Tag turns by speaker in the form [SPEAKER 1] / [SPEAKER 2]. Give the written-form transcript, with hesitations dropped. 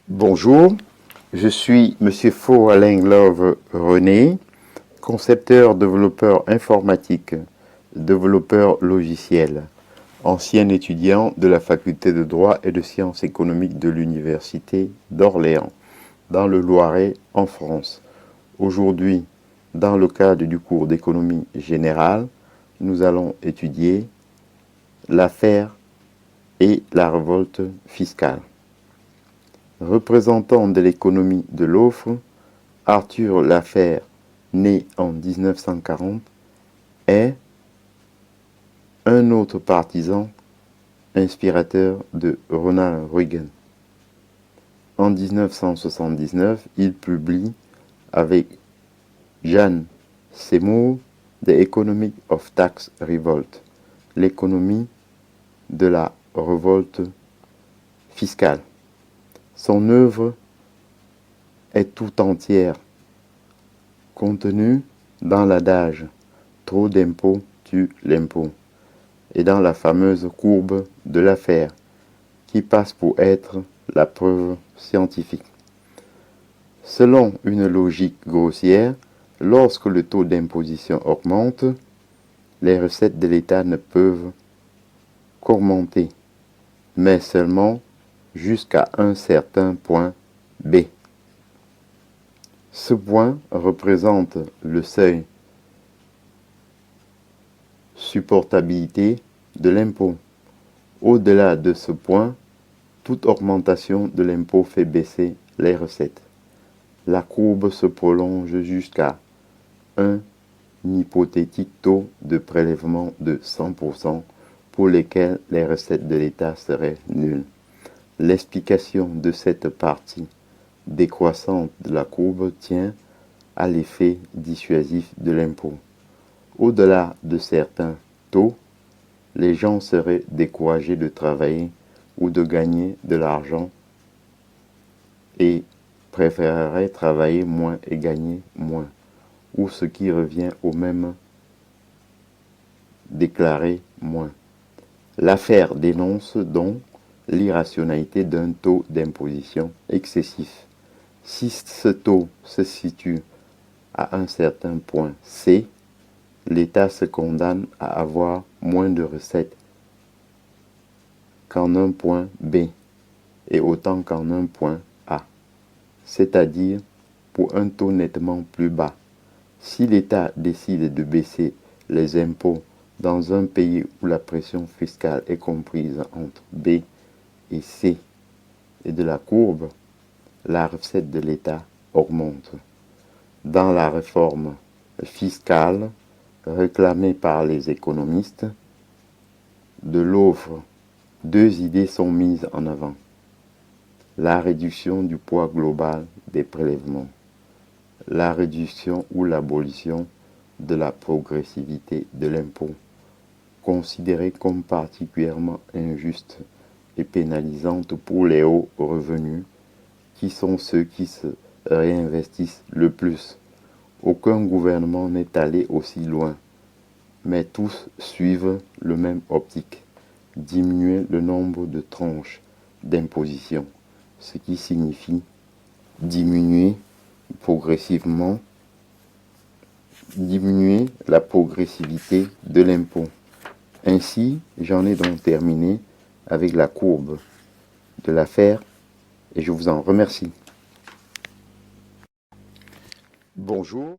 [SPEAKER 1] Bonjour, je suis Monsieur Faux Alain Glove René, concepteur, développeur informatique, développeur logiciel, ancien étudiant de la faculté de droit et de sciences économiques de l'université d'Orléans, dans le Loiret, en France. Aujourd'hui, dans le cadre du cours d'économie générale, nous allons étudier l'affaire et la révolte fiscale. Représentant de l'économie de l'offre, Arthur Laffer, né en 1940, est un autre partisan inspirateur de Ronald Reagan. En 1979, il publie avec Jan Seymour The Economy of Tax Revolt, l'économie de la révolte fiscale. Son œuvre est tout entière contenue dans l'adage « Trop d'impôts tue l'impôt » et dans la fameuse courbe de l'affaire qui passe pour être la preuve scientifique. Selon une logique grossière, lorsque le taux d'imposition augmente, les recettes de l'État ne peuvent qu'augmenter, mais seulement jusqu'à un certain point B. Ce point représente le seuil supportabilité de l'impôt. Au-delà de ce point, toute augmentation de l'impôt fait baisser les recettes. La courbe se prolonge jusqu'à un hypothétique taux de prélèvement de 100% pour lesquels les recettes de l'État seraient nulles. L'explication de cette partie décroissante de la courbe tient à l'effet dissuasif de l'impôt. Au-delà de certains taux, les gens seraient découragés de travailler ou de gagner de l'argent et préféreraient travailler moins et gagner moins, ou ce qui revient au même, déclarer moins. L'affaire dénonce donc l'irrationalité d'un taux d'imposition excessif. Si ce taux se situe à un certain point C, l'État se condamne à avoir moins de recettes qu'en un point B et autant qu'en un point A, c'est-à-dire pour un taux nettement plus bas. Si l'État décide de baisser les impôts dans un pays où la pression fiscale est comprise entre B et C et de la courbe, la recette de l'État augmente. Dans la réforme fiscale réclamée par les économistes de l'offre, deux idées sont mises en avant. La réduction du poids global des prélèvements, la réduction ou l'abolition de la progressivité de l'impôt, considérée comme particulièrement injuste et pénalisante pour les hauts revenus, qui sont ceux qui se réinvestissent le plus. Aucun gouvernement n'est allé aussi loin, mais tous suivent le même optique, diminuer le nombre de tranches d'imposition, ce qui signifie diminuer progressivement, diminuer la progressivité de l'impôt. Ainsi, j'en ai donc terminé avec la courbe de l'affaire et je vous en remercie. Bonjour.